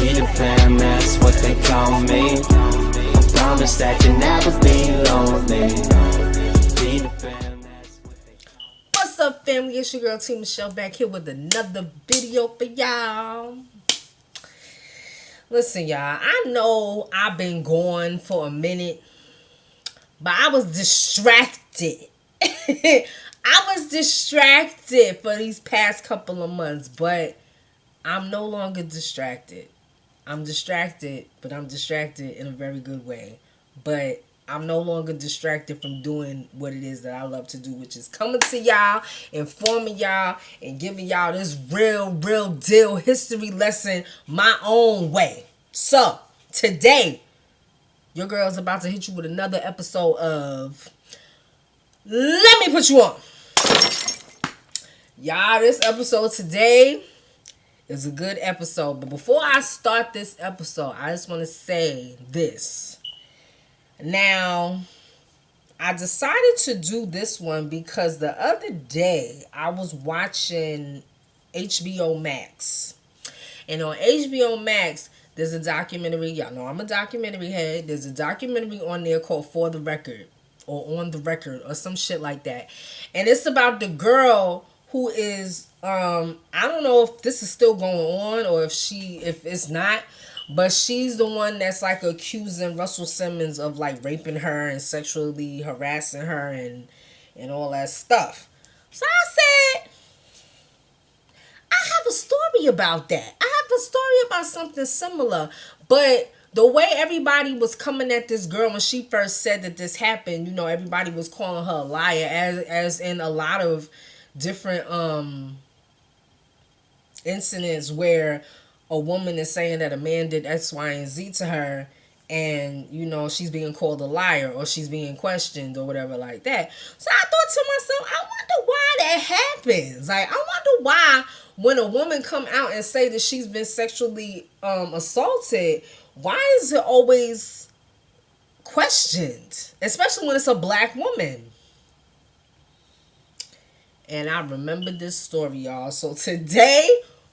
Peter Pan, that's what they call me. I promise that you'll never be lonely. Peter Pan, that's what they call me. What's up, family? It's your girl T Michelle back here with another video for y'all. Listen, y'all, I know I've been gone for a minute, but I was distracted. I was distracted for these past couple of months, but I'm no longer distracted. I'm distracted, but I'm distracted in a very good way. But I'm no longer distracted from doing what it is that I love to do, which is coming to y'all, informing y'all, and giving y'all this real deal history lesson my own way. So, today, your girl's about to hit you with another episode of Let Me Put You On. Y'all, this episode today is a good episode. But before I start this episode, I just want to say this. Now, I decided to do this one because the other day I was watching HBO Max. And on HBO Max, there's a documentary. Y'all know I'm a documentary head. There's a documentary on there called For the Record or On the Record or some shit like that. And it's about the girl who is, I don't know if this is still going on or if it's not, but she's the one that's like accusing Russell Simmons of like raping her and sexually harassing her and all that stuff. So I said, I have a story about that. I have a story about something similar. But the way everybody was coming at this girl when she first said that this happened, you know, everybody was calling her a liar, as in a lot of different incidents where a woman is saying that a man did X, Y, and Z to her, and you know she's being called a liar or she's being questioned or whatever like that. So I thought to myself, I wonder why that happens. Like, I wonder why when a woman come out and say that she's been sexually assaulted, why is it always questioned, especially when it's a black woman? And I remember this story, y'all. So today,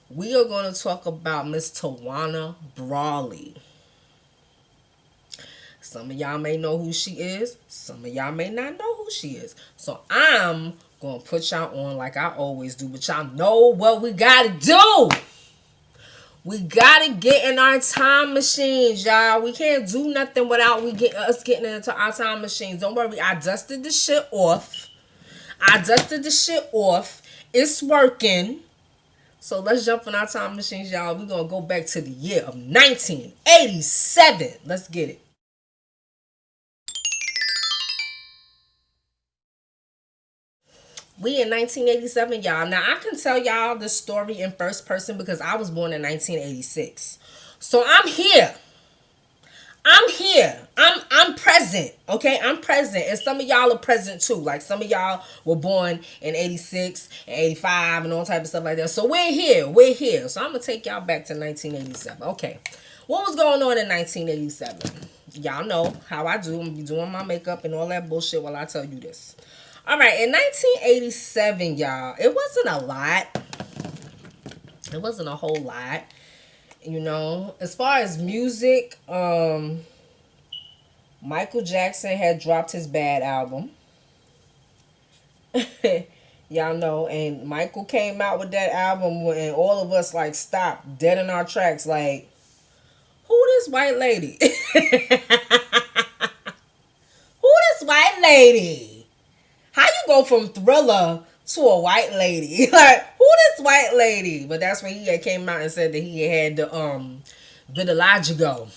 we are going to talk about Miss Tawana Brawley. Some of y'all may know who she is. Some of y'all may not know who she is. So I'm going to put y'all on like I always do. But y'all know what we got to do. We got to get in our time machines, y'all. We can't do nothing without us getting into our time machines. Don't worry. I dusted the shit off. It's working. So let's jump in our time machines, y'all. We're going to go back to the year of 1987. Let's get it. We in 1987, y'all. Now, I can tell y'all this story in first person because I was born in 1986. So I'm here. I'm present, okay? I'm present. And some of y'all are present too. Like some of y'all were born in 86 and 85 and all type of stuff like that. So we're here. So I'm going to take y'all back to 1987. Okay. What was going on in 1987? Y'all know how I do. I'm going to be doing my makeup and all that bullshit while I tell you this. All right. In 1987, y'all, it wasn't a lot. It wasn't a whole lot. You know, as far as music, Michael Jackson had dropped his Bad album. Y'all know, and Michael came out with that album and all of us like stopped dead in our tracks like, who this white lady? Who this white lady? How you go from Thriller to a white lady? Like, who this white lady? But that's when he had came out and said that he had the vitiligo.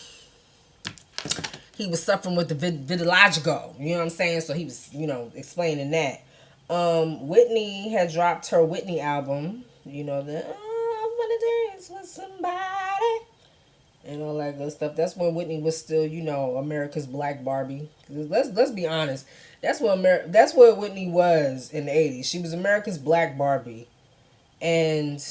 He was suffering with the vitiligo. You know what I'm saying? So he was, you know, explaining that. Whitney had dropped her Whitney album. You know, the I wanna dance with somebody and all that good stuff. That's when Whitney was still, you know, America's Black Barbie. Let's be honest. That's what Whitney was in the 80s. She was America's Black Barbie. And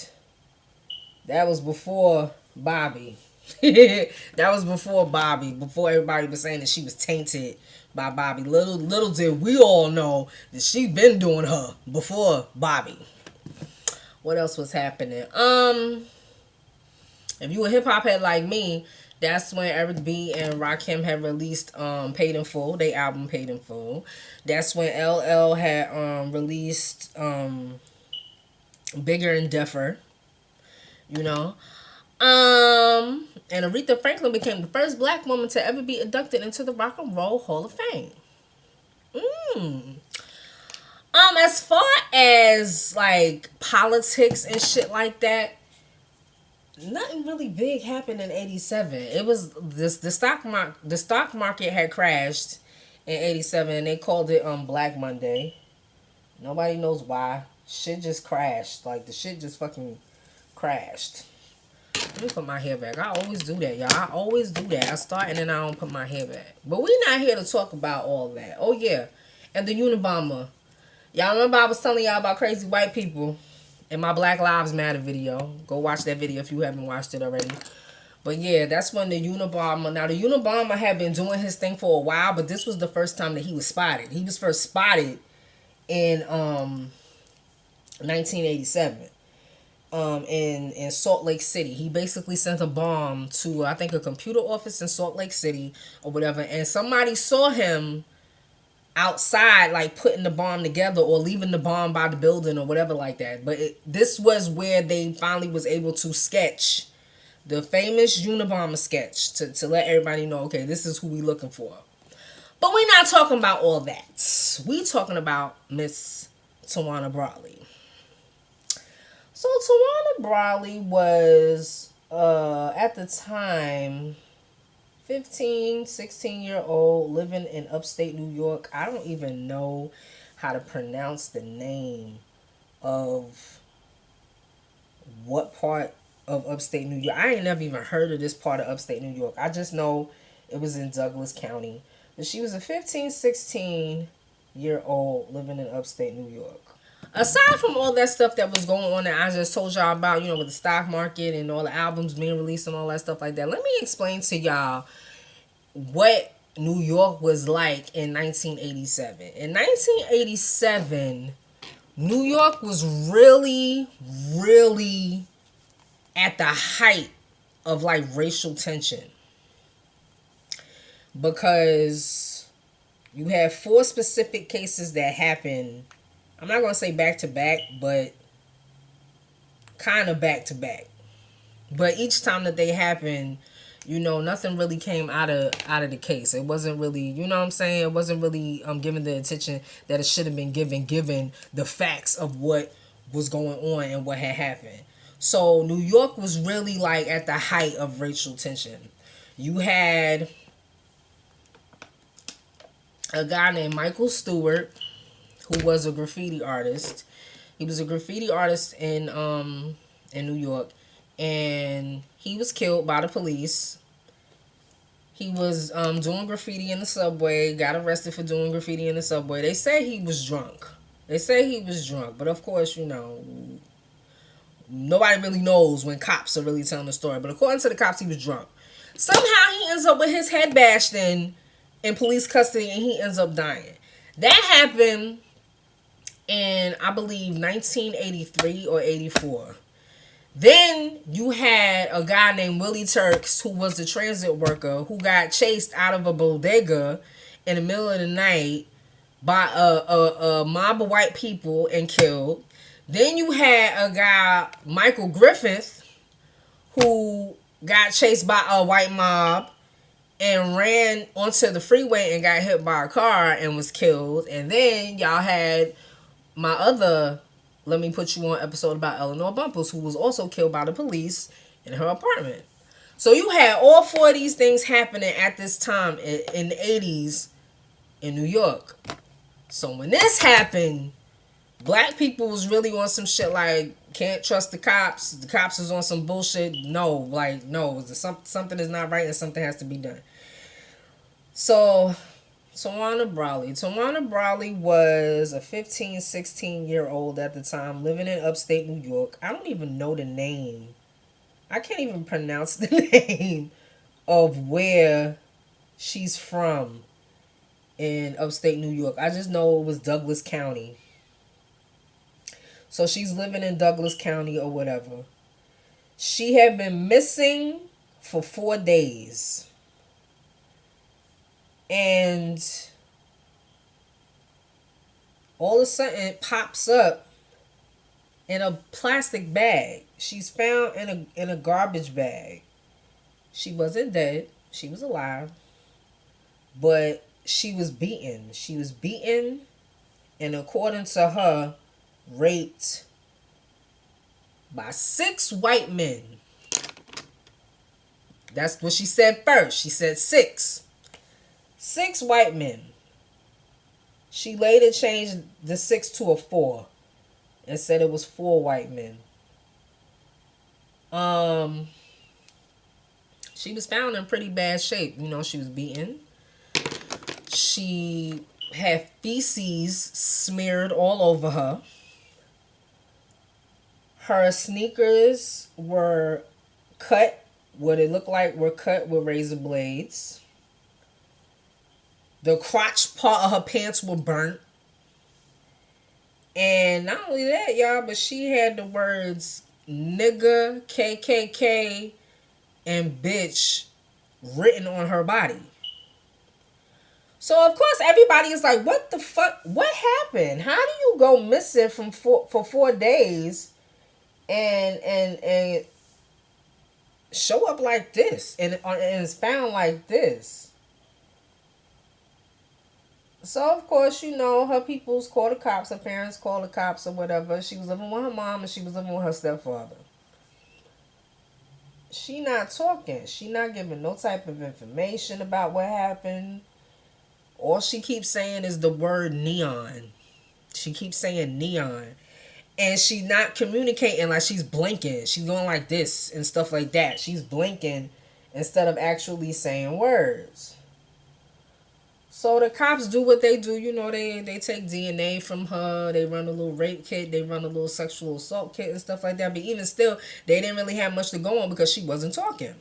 that was before Bobby. That was before Bobby. Before everybody was saying that she was tainted by Bobby. Little did we all know that she been doing her before Bobby. What else was happening? If you a hip hop head like me, that's when Eric B and Rakim had released Paid in Full, they album Paid in Full. That's when LL had released Bigger and Deffer, you know. And Aretha Franklin became the first black woman to ever be inducted into the Rock and Roll Hall of Fame. As far as like politics and shit like that, nothing really big happened in '87. It was this the stock market had crashed in '87, and they called it Black Monday. Nobody knows why. Shit just crashed. Like the shit just fucking crashed. Let me put my hair back. I always do that, y'all. I always do that. I start and then I don't put my hair back. But we're not here to talk about all that. Oh yeah, and the Unabomber. Y'all remember I was telling y'all about crazy white people in my Black Lives Matter video. Go watch that video if you haven't watched it already. But yeah, that's when the Unabomber. Now the Unabomber had been doing his thing for a while, but this was the first time that he was spotted. He was first spotted in 1987. In Salt Lake City. He basically sent a bomb to, I think, a computer office in Salt Lake City or whatever, and somebody saw him outside, like putting the bomb together or leaving the bomb by the building or whatever like that. But this was where they finally was able to sketch the famous Unabomber sketch to let everybody know, okay, this is who we looking for. But we're not talking about all that. We talking about Miss Tawana Brawley. So Tawana Brawley was, at the time, 15, 16-year-old, living in upstate New York. I don't even know how to pronounce the name of what part of upstate New York. I ain't never even heard of this part of upstate New York. I just know it was in Douglas County. But she was a 15, 16-year-old living in upstate New York. Aside from all that stuff that was going on that I just told y'all about, you know, with the stock market and all the albums being released and all that stuff like that, let me explain to y'all what New York was like in 1987. In 1987, New York was really, really at the height of like racial tension. Because you have 4 specific cases that happened. I'm not going to say back to back, but kind of back to back. But each time that they happened, you know, nothing really came out of the case. It wasn't really, you know what I'm saying? It wasn't really given the attention that it should have been given the facts of what was going on and what had happened. So New York was really like at the height of racial tension. You had a guy named Michael Stewart, who was a graffiti artist. He was a graffiti artist in New York, and he was killed by the police. He was doing graffiti in the subway, got arrested for doing graffiti in the subway. They say he was drunk. But of course, you know, nobody really knows when cops are really telling the story. But according to the cops, he was drunk. Somehow he ends up with his head bashed in police custody, and he ends up dying. That happened in, I believe, 1983 or 84. Then you had a guy named Willie Turks, who was the transit worker, who got chased out of a bodega in the middle of the night by a mob of white people and killed. Then you had a guy, Michael Griffith, who got chased by a white mob and ran onto the freeway and got hit by a car and was killed. And then y'all had my other Let Me Put You On episode about Eleanor Bumpers, who was also killed by the police in her apartment. So you had all 4 of these things happening at this time in the 80s in New York. So when this happened, black people was really on some shit like, can't trust the cops. The cops is on some bullshit. No, something is not right and something has to be done. So Tawana Brawley was a 15, 16-year-old at the time, living in upstate New York. I don't even know the name. I can't even pronounce the name of where she's from in upstate New York. I just know it was Douglas County. So she's living in Douglas County or whatever. She had been missing for 4 days. And all of a sudden it pops up in a plastic bag. She's found in a garbage bag. She wasn't dead. She was alive. But she was beaten. She was beaten and, according to her, raped by 6 white men. That's what she said first. She said 6. 6 white men. She later changed the 6 to a 4 and said it was 4 white men. She was found in pretty bad shape. You know, she was beaten. She had feces smeared all over her. Her sneakers were cut, what it looked like were cut with razor blades. The crotch part of her pants were burnt. And not only that, y'all, but she had the words nigga, KKK, and bitch written on her body. So, of course, everybody is like, what the fuck? What happened? How do you go missing for 4 days and show up like this and it's found like this? So, of course, you know, her peoples call the cops. Her parents call the cops or whatever. She was living with her mom and she was living with her stepfather. She not talking. She not giving no type of information about what happened. All she keeps saying is the word neon. She keeps saying neon. And she's not communicating, like she's blinking. She's going like this and stuff like that. She's blinking instead of actually saying words. So the cops do what they do. You know, they take DNA from her. They run a little rape kit. They run a little sexual assault kit and stuff like that. But even still, they didn't really have much to go on because she wasn't talking.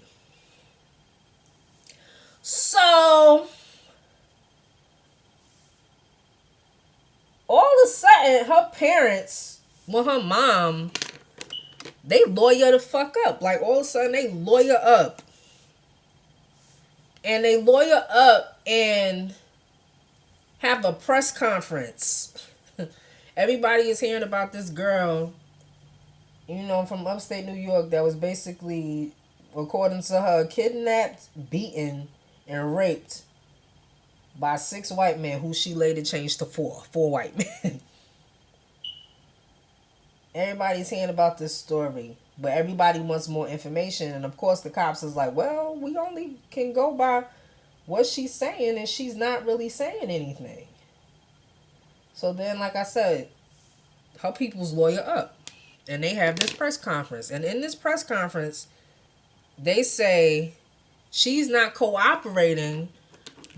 So all of a sudden, her parents, well, her mom, they lawyer the fuck up. Like, all of a sudden, they lawyer up. And they lawyer up and have a press conference. Everybody is hearing about this girl, you know, from upstate New York that was basically, according to her, kidnapped, beaten, and raped by 6 white men who she later changed to 4 white men. Everybody's hearing about this story, but everybody wants more information. And of course the cops is like, well, we only can go by what she's saying, and she's not really saying anything. So then, like I said, her people's lawyer up, and they have this press conference. And in this press conference, they say she's not cooperating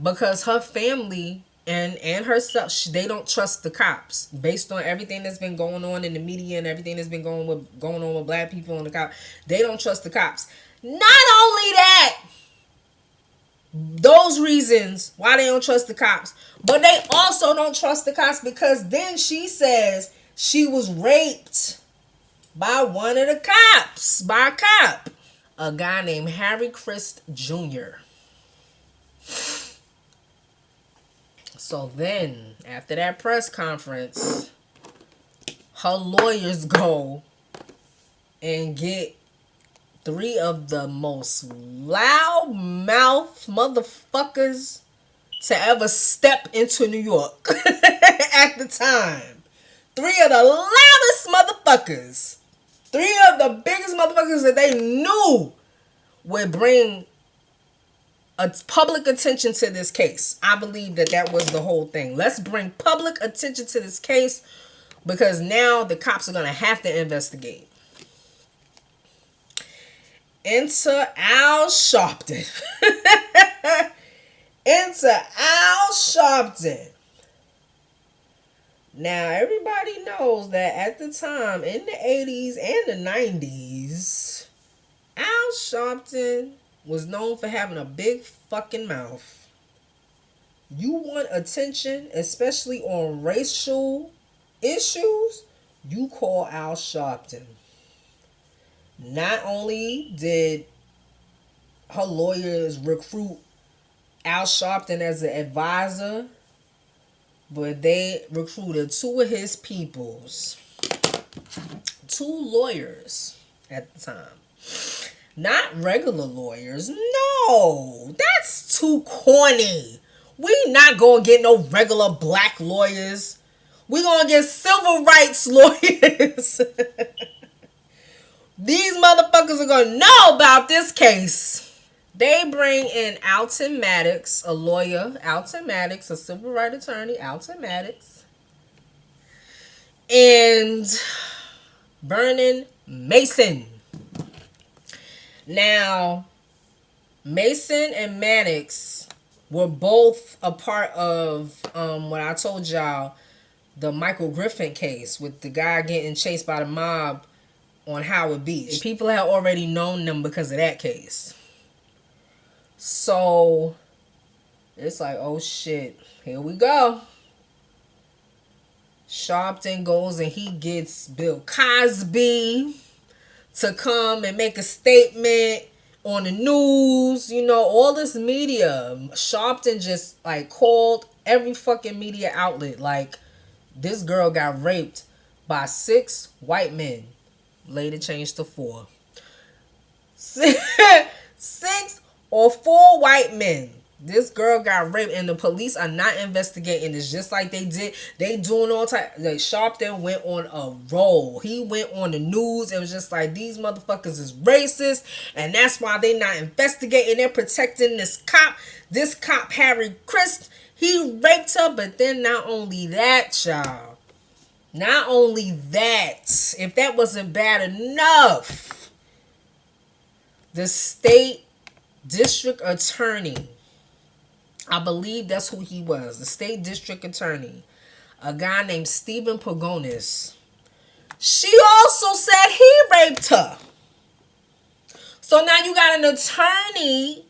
because her family and herself, they don't trust the cops based on everything that's been going on in the media and everything that's been going on with black people and the cops. They don't trust the cops. Not only that, those reasons why they don't trust the cops, but they also don't trust the cops because then she says she was raped by one of the cops, by a cop, a guy named Harry Christ Jr. So then, after that press conference, her lawyers go and get 3 of the most loud-mouthed motherfuckers to ever step into New York at the time. 3 of the loudest motherfuckers. 3 of the biggest motherfuckers that they knew would bring a public attention to this case. I believe that was the whole thing. Let's bring public attention to this case because now the cops are going to have to investigate. Enter Al Sharpton. Enter Al Sharpton. Now, everybody knows that at the time, in the 80s and the 90s, Al Sharpton was known for having a big fucking mouth. You want attention, especially on racial issues, you call Al Sharpton. Not only did her lawyers recruit Al Sharpton as an advisor, but they recruited two of his peoples, two lawyers at the time. Not regular lawyers. No, that's too corny. We not gonna get no regular black lawyers. We gonna get civil rights lawyers. These motherfuckers are gonna know about this case. They bring in Alton Maddox, a lawyer, Alton Maddox, a civil rights attorney, Alton Maddox, and Vernon Mason. Now, Mason and Maddox were both a part of what I told y'all, the Michael Griffin case with the guy getting chased by the mob on Howard Beach. People had already known them because of that case. So, it's like, oh shit, here we go. Sharpton goes and he gets Bill Cosby to come and make a statement on the news. You know, all this media. Sharpton just, like, called every fucking media outlet. Like, this girl got raped by 6 white men. Later changed to 4. 6 or 4 white men. This girl got raped and the police are not investigating this, just like they did. They doing all type. Like, Sharpton went on a roll. He went on the news and was just like, these motherfuckers is racist, and that's why they not investigating. They're protecting this cop. This cop, Harry Christ, he raped her. But then not only that, child. Not only that, if that wasn't bad enough, the state district attorney, I believe that's who he was, the state district attorney, a guy named Stephen Pagonis, she also said he raped her. So now you got an attorney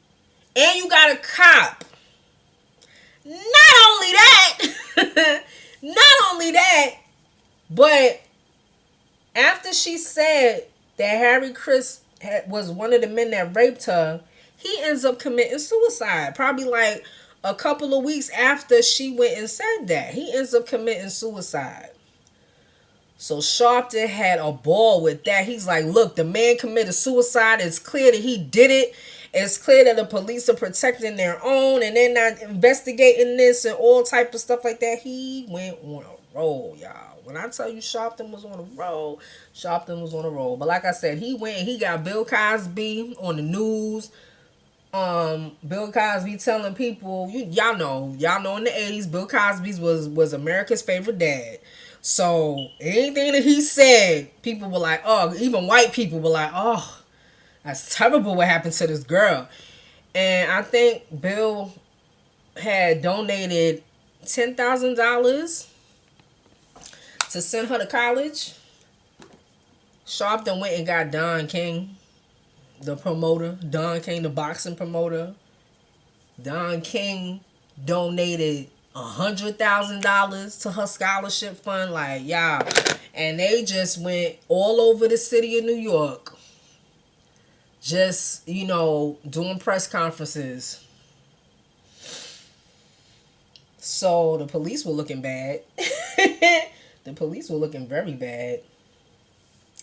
and you got a cop. Not only that, but after she said that Harry Chris was one of the men that raped her, he ends up committing suicide. Probably like a couple of weeks after she went and said that. He ends up committing suicide. So Sharpton had a ball with that. He's like, look, the man committed suicide. It's clear that he did it. It's clear that the police are protecting their own and they're not investigating this and all type of stuff like that. He went on a roll, y'all. When I tell you Sharpton was on a roll, Sharpton was on a roll. But like I said, he went and he got Bill Cosby on the news. Bill Cosby telling people, y'all know in the 80s, Bill Cosby was America's favorite dad. So anything that he said, people were like, oh, even white people were like, oh, that's terrible what happened to this girl. And I think Bill had donated $10,000 to send her to college. Sharpton went and got Don King, the promoter. Don King, the boxing promoter. Don King donated $100,000 to her scholarship fund. Like, y'all. And they just went all over the city of New York. Just, doing press conferences. So the police were looking bad. The police were looking very bad.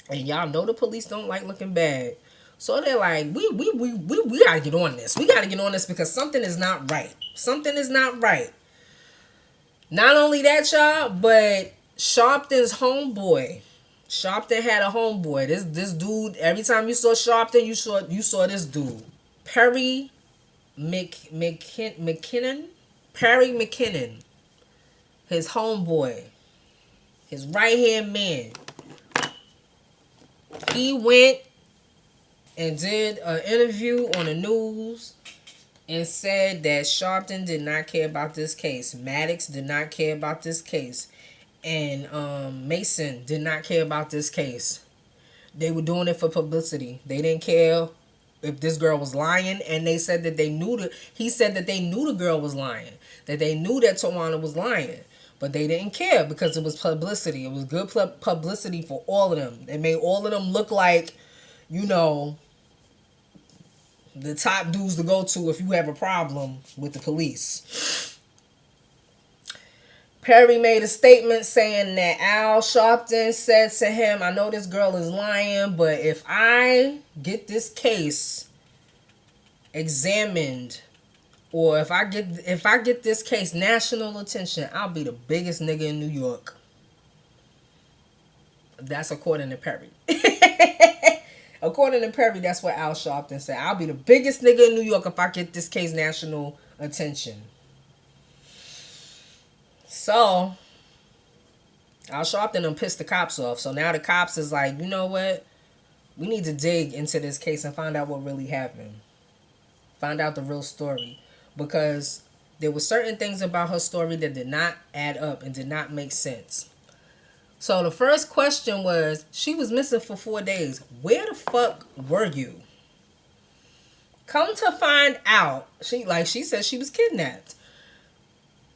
And y'all know the police don't like looking bad. So they're like, we gotta get on this. We gotta get on this because something is not right. Something is not right. Not only that, y'all, but Sharpton's homeboy. Sharpton had a homeboy. This dude, every time you saw Sharpton, you saw this dude. Perry McKinnon. Perry McKinnon. His homeboy. His right-hand man. He went and did an interview on the news and said that Sharpton did not care about this case. Maddox did not care about this case. And Mason did not care about this case. They were doing it for publicity. They didn't care if this girl was lying. And they said that he said that they knew the girl was lying. That they knew that Tawana was lying. But they didn't care because it was publicity. It was good publicity for all of them. They made all of them look like, you know, the top dudes to go to if you have a problem with the police. Perry made a statement saying that Al Sharpton said to him, I know this girl is lying, but if I get this case examined, or if I get this case national attention, I'll be the biggest nigga in New York. That's according to Perry. According to Perry, that's what Al Sharpton said. I'll be the biggest nigga in New York if I get this case national attention. So, Al Sharpton done pissed the cops off. So now the cops is like, you know what? We need to dig into this case and find out what really happened. Find out the real story. Because there were certain things about her story that did not add up and did not make sense. So the first question was, she was missing for 4 days. Where the fuck were you? Come to find out, she said she was kidnapped.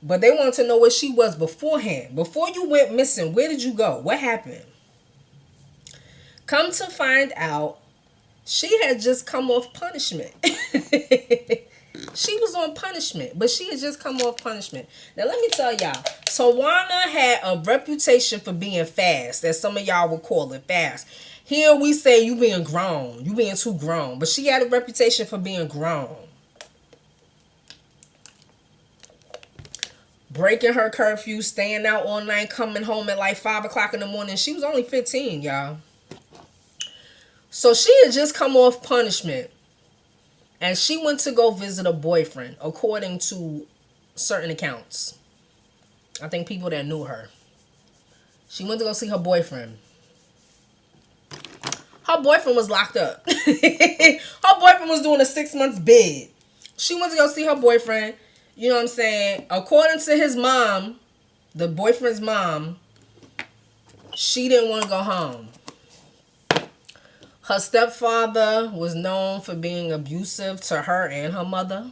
But they wanted to know where she was beforehand. Before you went missing, where did you go? What happened? Come to find out, she had just come off punishment. She was on punishment, but she had just come off punishment. Now, let me tell y'all. Tawana had a reputation for being fast, as some of y'all would call it, fast. Here we say you being grown. You being too grown. But she had a reputation for being grown. Breaking her curfew, staying out all night, coming home at like 5 o'clock in the morning. She was only 15, y'all. So she had just come off punishment. And she went to go visit a boyfriend, according to certain accounts. I think people that knew her. She went to go see her boyfriend. Her boyfriend was locked up. Her boyfriend was doing a 6 months bid. She went to go see her boyfriend. You know what I'm saying? According to his mom, the boyfriend's mom, she didn't want to go home. Her stepfather was known for being abusive to her and her mother.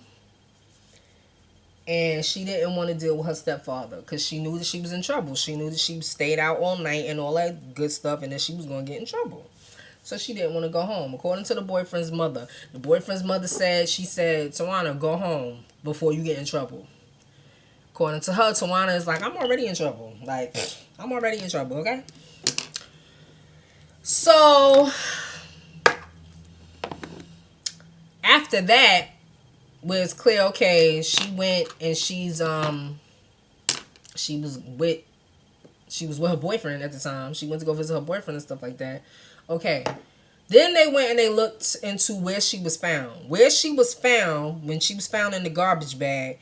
And she didn't want to deal with her stepfather because she knew that she was in trouble. She knew that she stayed out all night and all that good stuff and that she was going to get in trouble. So she didn't want to go home. According to the boyfriend's mother, she said, Tawana, go home before you get in trouble. According to her, Tawana is like, I'm already in trouble. Like, I'm already in trouble, okay? So after that, where it's clear, okay, she went and she was with her boyfriend at the time. She went to go visit her boyfriend and stuff like that. Okay. Then they went and they looked into where she was found. Where she was found, when she was found in the garbage bag,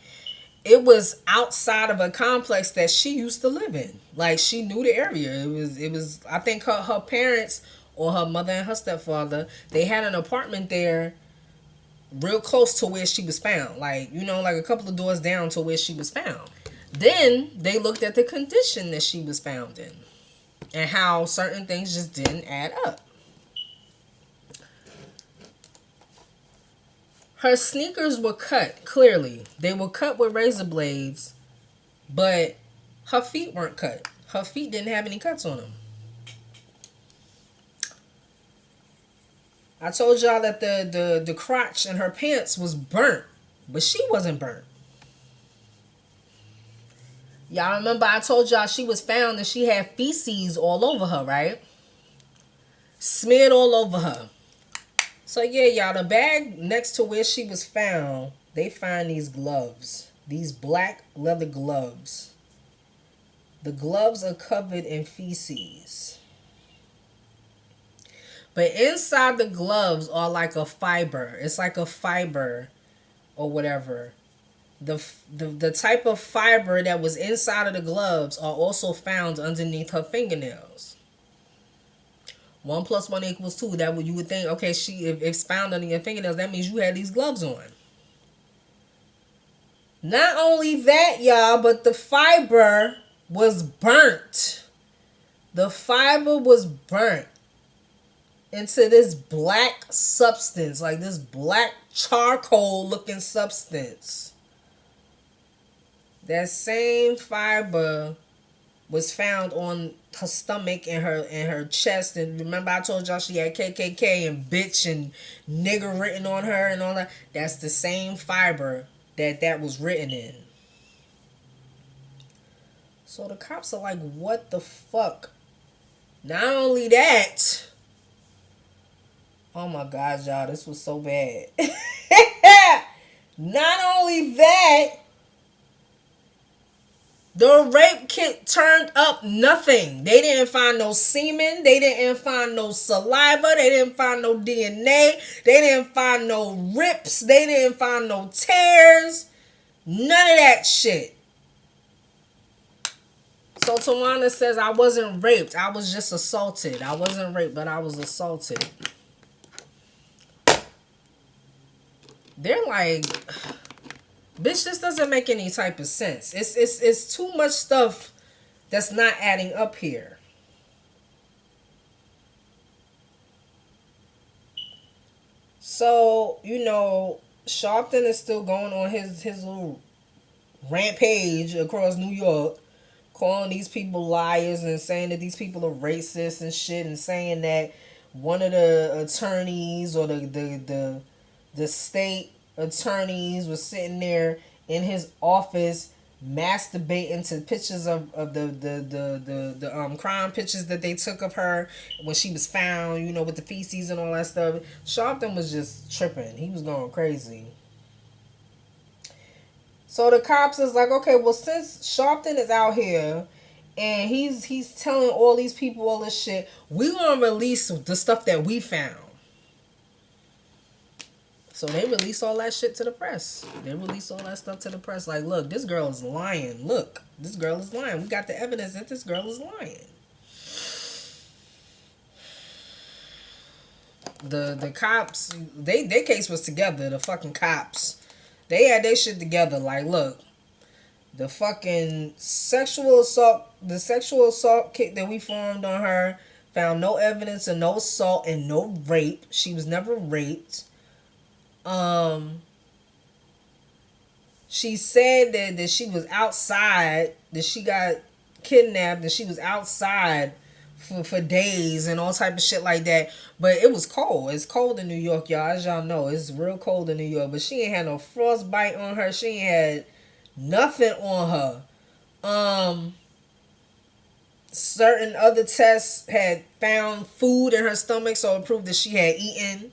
it was outside of a complex that she used to live in. Like, she knew the area. It was I think her parents, or her mother and her stepfather, they had an apartment there real close to where she was found. Like, you know, like a couple of doors down to where she was found. Then they looked at the condition that she was found in and how certain things just didn't add up. Her sneakers were cut, clearly. They were cut with razor blades, but her feet weren't cut. Her feet didn't have any cuts on them. I told y'all that the crotch in her pants was burnt, but she wasn't burnt. Y'all remember I told y'all she was found and she had feces all over her, right? Smeared all over her. So yeah, y'all, the bag next to where she was found, they find these gloves. These black leather gloves. The gloves are covered in feces. But inside the gloves are like a fiber. It's like a fiber or whatever. The type of fiber that was inside of the gloves are also found underneath her fingernails. 1 + 1 = 2. That would, you would think, okay, if it's found under your fingernails, that means you had these gloves on. Not only that, y'all, but the fiber was burnt. The fiber was burnt into this black substance, like this black charcoal looking substance. That same fiber was found on her stomach and her chest. And remember I told y'all she had KKK and bitch and nigger written on her and all that? That's the same fiber that was written in. So the cops are like, what the fuck? Not only that, oh my God, y'all, this was so bad. Not only that, the rape kit turned up nothing. They didn't find no semen. They didn't find no saliva. They didn't find no DNA. They didn't find no rips. They didn't find no tears. None of that shit. So Tawana says, I wasn't raped. I was just assaulted. I wasn't raped, but I was assaulted. They're like, bitch, this doesn't make any type of sense. It's too much stuff that's not adding up here. So, you know, Sharpton is still going on his little rampage across New York, calling these people liars and saying that these people are racist and shit, and saying that one of the attorneys or the state attorneys was sitting there in his office masturbating to pictures of the crime pictures that they took of her when she was found, you know, with the feces and all that stuff. Sharpton was just tripping. He was going crazy. So the cops is like, okay, well, since Sharpton is out here and he's telling all these people all this shit, we gonna release the stuff that we found. So they release all that shit to the press. They release all that stuff to the press. Like, look, this girl is lying. Look, this girl is lying. We got the evidence that this girl is lying. The cops, their case was together. The fucking cops. They had their shit together. Like, look, the fucking sexual assault kit that we formed on her found no evidence of no assault and no rape. She was never raped. She said that she was outside, that she got kidnapped, and she was outside for days and all type of shit like that. But it was cold. It's cold in New York, y'all. As y'all know, it's real cold in New York. But she ain't had no frostbite on her. She ain't had nothing on her. Certain other tests had found food in her stomach, so it proved that she had eaten.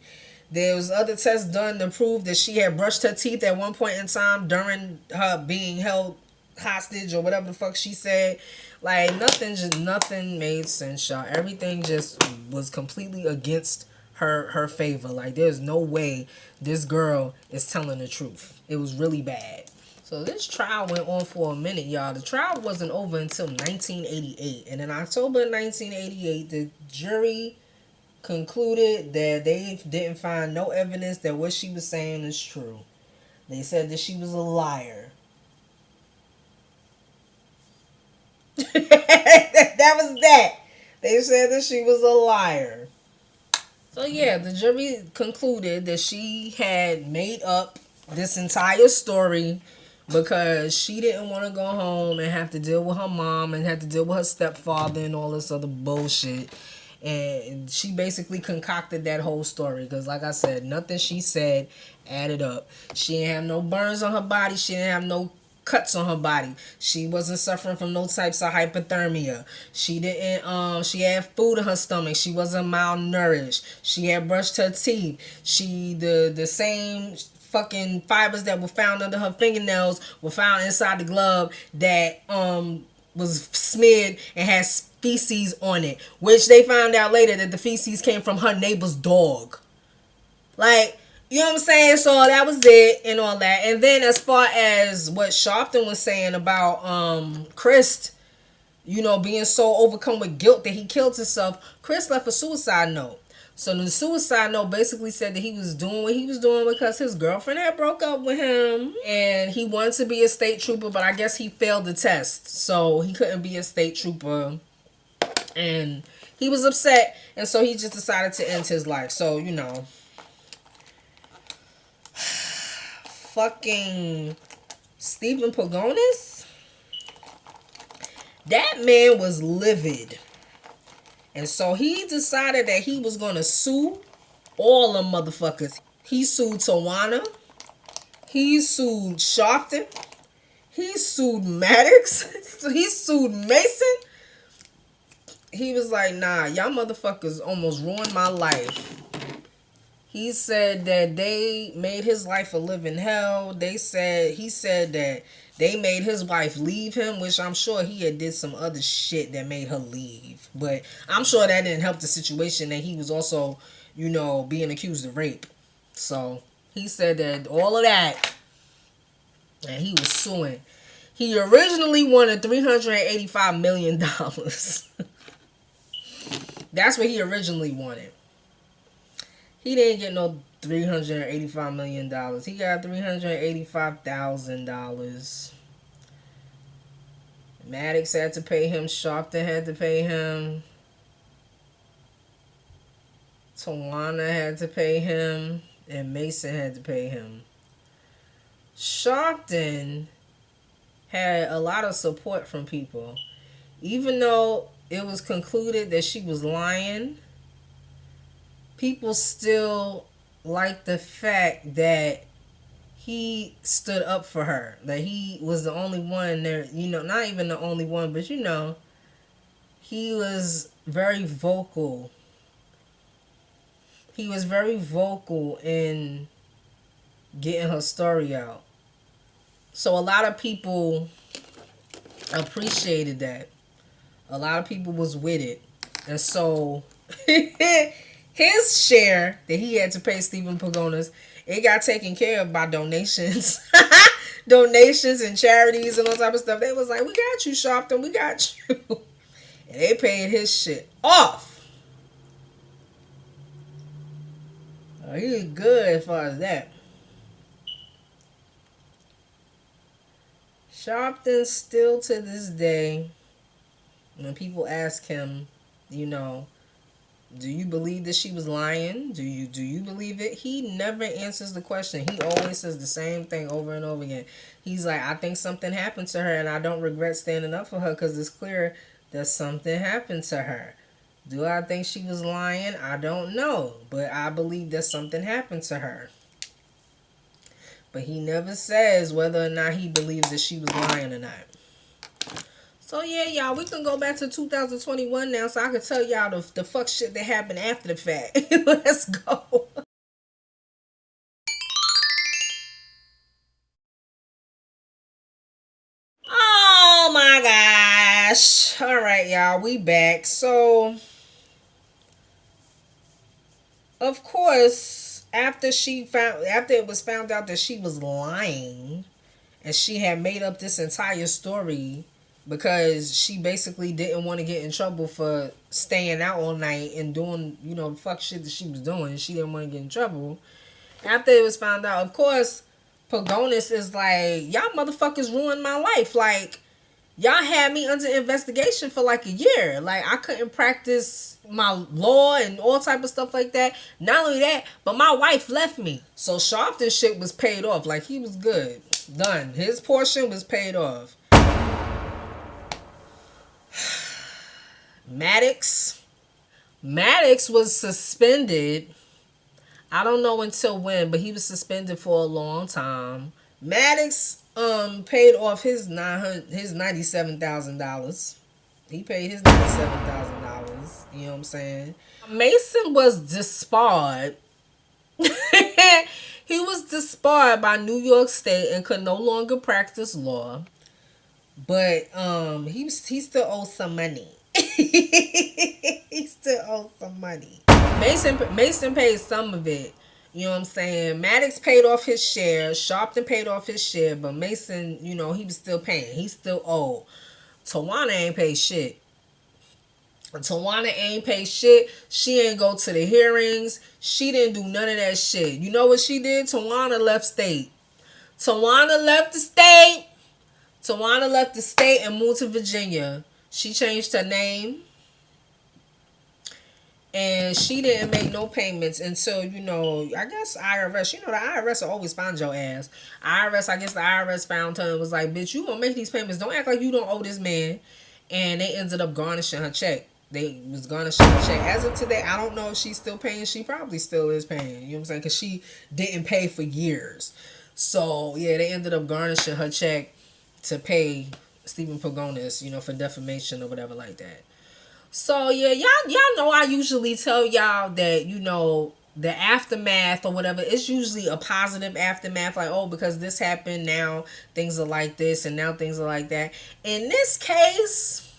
There was other tests done to prove that she had brushed her teeth at one point in time during her being held hostage or whatever the fuck she said. Like, nothing made sense, y'all. Everything just was completely against her favor. Like, there's no way this girl is telling the truth. It was really bad. So this trial went on for a minute, y'all. The trial wasn't over until 1988. And in October 1988, the jury concluded that they didn't find no evidence that what she was saying is true. They said that she was a liar. That was that. They said that she was a liar. So yeah, the jury concluded that she had made up this entire story because she didn't want to go home and have to deal with her mom and have to deal with her stepfather and all this other bullshit. And she basically concocted that whole story because, like I said, nothing she said added up. She didn't have no burns on her body. She didn't have no cuts on her body. She wasn't suffering from no types of hypothermia. She didn't she had food in her stomach. She wasn't malnourished. She had brushed her teeth. The same fucking fibers that were found under her fingernails were found inside the glove that was smeared and had feces on it, which they found out later that the feces came from her neighbor's dog. Like, you know what I'm saying? So that was it and all that. And then as far as what Sharpton was saying about Chris, you know, being so overcome with guilt that he killed himself, Chris left a suicide note. So the suicide note basically said that he was doing what he was doing because his girlfriend had broke up with him and he wanted to be a state trooper, but I guess he failed the test, so he couldn't be a state trooper. And he was upset, and so he just decided to end his life. So, you know, fucking Stephen Pagonis, That man was livid. And so he decided that he was going to sue all them motherfuckers. He sued Tawana. He sued Sharpton. He sued Maddox. He sued Mason. He was like, nah, y'all motherfuckers almost ruined my life. He said that they made his life a living hell. He said that they made his wife leave him, which I'm sure he had did some other shit that made her leave. But I'm sure that didn't help the situation that he was also, being accused of rape. So he said that all of that, and he was suing. He originally wanted $385 million. That's what he originally wanted. He didn't get no $385 million. He got $385,000. Maddox had to pay him. Sharpton had to pay him. Tawana had to pay him. And Mason had to pay him. Sharpton had a lot of support from people. Even though it was concluded that she was lying, people still like the fact that he stood up for her. That he was the only one there, not even the only one, but he was very vocal. He was very vocal in getting her story out. So a lot of people appreciated that. A lot of people was with it. And so his share that he had to pay Stephen Pagonis, it got taken care of by donations. Donations and charities and all type of stuff. They was like, we got you, Sharpton, we got you. And they paid his shit off. He was good as far as that. Sharpton still to this day, when people ask him, do you believe that she was lying? Do you believe it? He never answers the question. He always says the same thing over and over again. He's like, I think something happened to her and I don't regret standing up for her because it's clear that something happened to her. Do I think she was lying? I don't know. But I believe that something happened to her. But he never says whether or not he believes that she was lying or not. So yeah, y'all, we can go back to 2021 now so I can tell y'all the fuck shit that happened after the fact. Let's go. Oh my gosh. Alright, y'all, we back. So, of course, after it was found out that she was lying and she had made up this entire story because she basically didn't want to get in trouble for staying out all night and doing, fuck shit that she was doing. She didn't want to get in trouble. After it was found out, of course, Pagonis is like, y'all motherfuckers ruined my life. Like, y'all had me under investigation for like a year. Like, I couldn't practice my law and all type of stuff like that. Not only that, but my wife left me. So Sharpton shit was paid off. Like, he was good. Done. His portion was paid off. Maddox was suspended. I don't know until when, but he was suspended for a long time. Maddox paid off his $97,000. He paid his $97,000. You know what I'm saying? Mason was disbarred. He was disbarred by New York State and could no longer practice law. But he still owes some money. He still owes some money. Mason paid some of it. You know what I'm saying? Maddox paid off his share. Sharpton paid off his share. But Mason, he was still paying. He still owed. Tawana ain't paid shit. Tawana ain't paid shit. She ain't go to the hearings. She didn't do none of that shit. You know what she did? Tawana left state. Tawana left the state. Tawana left the state and moved to Virginia. She changed her name. And she didn't make no payments until, I guess IRS, the IRS will always find your ass. I guess the IRS found her and was like, bitch, you gonna make these payments. Don't act like you don't owe this man. and they ended up garnishing her check. They was garnishing her check. As of today, I don't know if she's still paying. She probably still is paying. You know what I'm saying? Because she didn't pay for years. So, yeah, they ended up garnishing her check to pay Stephen Pagonis, you know, for defamation or whatever like that. So, yeah, y'all know I usually tell y'all that, you know, the aftermath or whatever, it's usually a positive aftermath. Like, oh, because this happened, now things are like this, and now things are like that. In this case,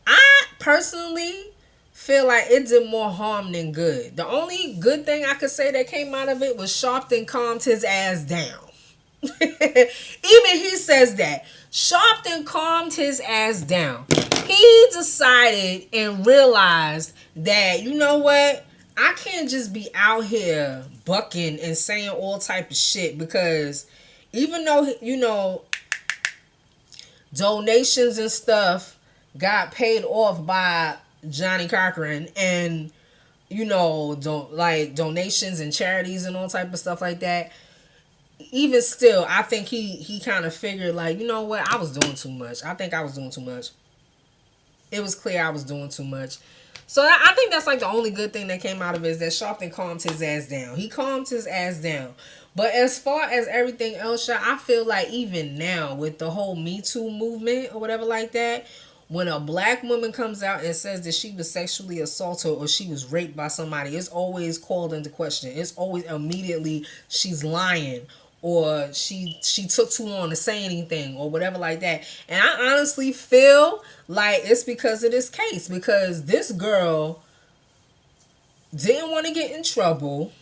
I personally feel like it did more harm than good. The only good thing I could say that came out of it was Sharpton calmed his ass down. Even he says that. Sharpton calmed his ass down. He decided and realized that, you know what? I can't just be out here bucking and saying all type of shit, because even though, you know, donations and stuff got paid off by Johnny Cochran, and, you know, donations and charities and all type of stuff like that, even still, I think he kind of figured, like, you know what, I was doing too much. I think I was doing too much. It was clear I was doing too much. So I think that's like the only good thing that came out of it, is that Sharpton calmed his ass down. He calmed his ass down. But as far as everything else, I feel like even now with the whole Me Too movement or whatever like that, when a black woman comes out and says that she was sexually assaulted or she was raped by somebody, it's always called into question. It's always immediately she's lying, or she took too long to say anything or whatever like that. And I honestly feel like it's because of this case, because this girl didn't want to get in trouble.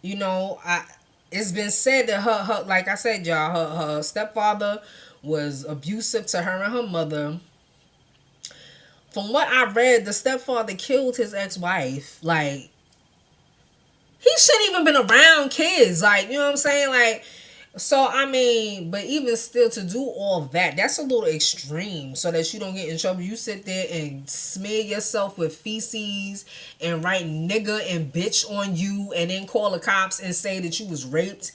You know, it's been said that her like I said, y'all, her stepfather was abusive to her and her mother. From what I read, the stepfather killed his ex-wife. Like, he shouldn't even been around kids. Like, you know what I'm saying? Like, so, I mean, but even still, to do all that, that's a little extreme, so that you don't get in trouble. You sit there and smear yourself with feces and write nigga and bitch on you, and then call the cops and say that you was raped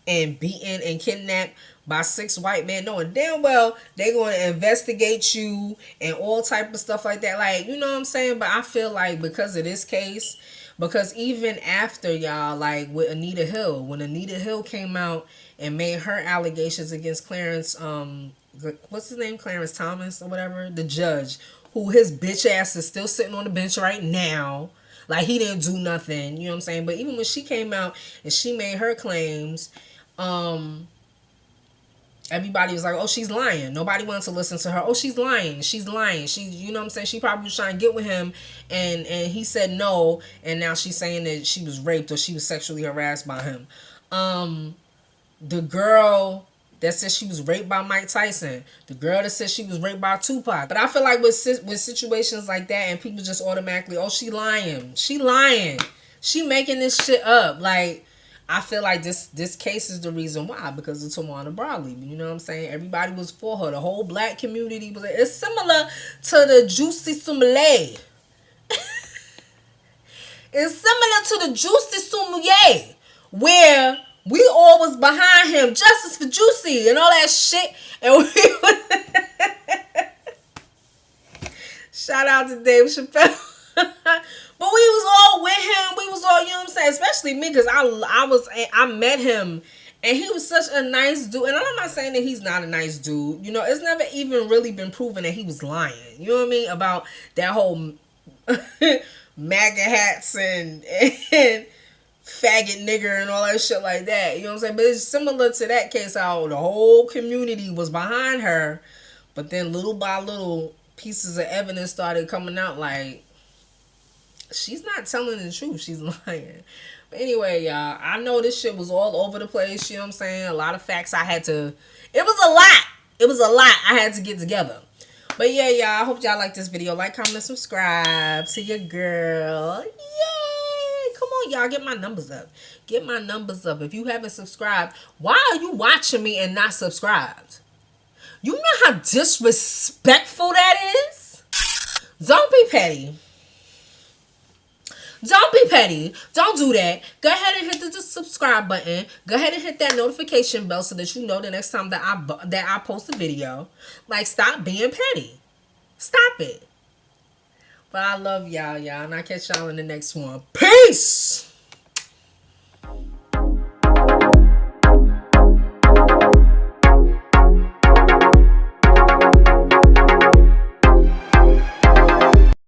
and beaten and kidnapped by 6 white men, knowing damn well they're going to investigate you and all type of stuff like that. Like, you know what I'm saying? But I feel like because of this case, because even after, y'all, like with Anita Hill, when Anita Hill came out and made her allegations against Clarence, what's his name? Clarence Thomas or whatever, the judge, who his bitch ass is still sitting on the bench right now. Like, he didn't do nothing, you know what I'm saying? But even when she came out and she made her claims, everybody was like, oh, she's lying. Nobody wanted to listen to her. Oh, she's lying. She's lying. She, you know what I'm saying? She probably was trying to get with him, and he said no, and now she's saying that she was raped or she was sexually harassed by him. The girl that said she was raped by Mike Tyson. The girl that said she was raped by Tupac. But I feel like with situations like that, and people just automatically, oh, she lying. She lying. She making this shit up. Like, I feel like this case is the reason why, because of Tawana Brawley. You know what I'm saying? Everybody was for her. The whole black community was. It's similar to the Juicy Sommelier. It's similar to the Juicy Sommelier, where we all was behind him, justice for Juicy and all that shit. And we shout out to Dave Chappelle. But we was all with him. We was all, you know what I'm saying? Especially me, because I met him, and he was such a nice dude. And I'm not saying that he's not a nice dude. You know, it's never even really been proven that he was lying. You know what I mean? About that whole MAGA hats and faggot nigger and all that shit like that. You know what I'm saying? But it's similar to that case, how the whole community was behind her, but then little by little pieces of evidence started coming out, like, she's not telling the truth. She's lying. But anyway, y'all, I know this shit was all over the place. You know what I'm saying? A lot of facts I had to... It was a lot. It was a lot I had to get together. But yeah, y'all, I hope y'all like this video. Like, comment, and subscribe to your girl. Yay! Come on, y'all. Get my numbers up. Get my numbers up. If you haven't subscribed, why are you watching me and not subscribed? You know how disrespectful that is? Don't be petty. Don't be petty. Don't do that. Go ahead and hit the subscribe button. Go ahead and hit that notification bell so that you know the next time that I post a video. Like, stop being petty. Stop it. But I love y'all, and I'll catch y'all in the next one. Peace!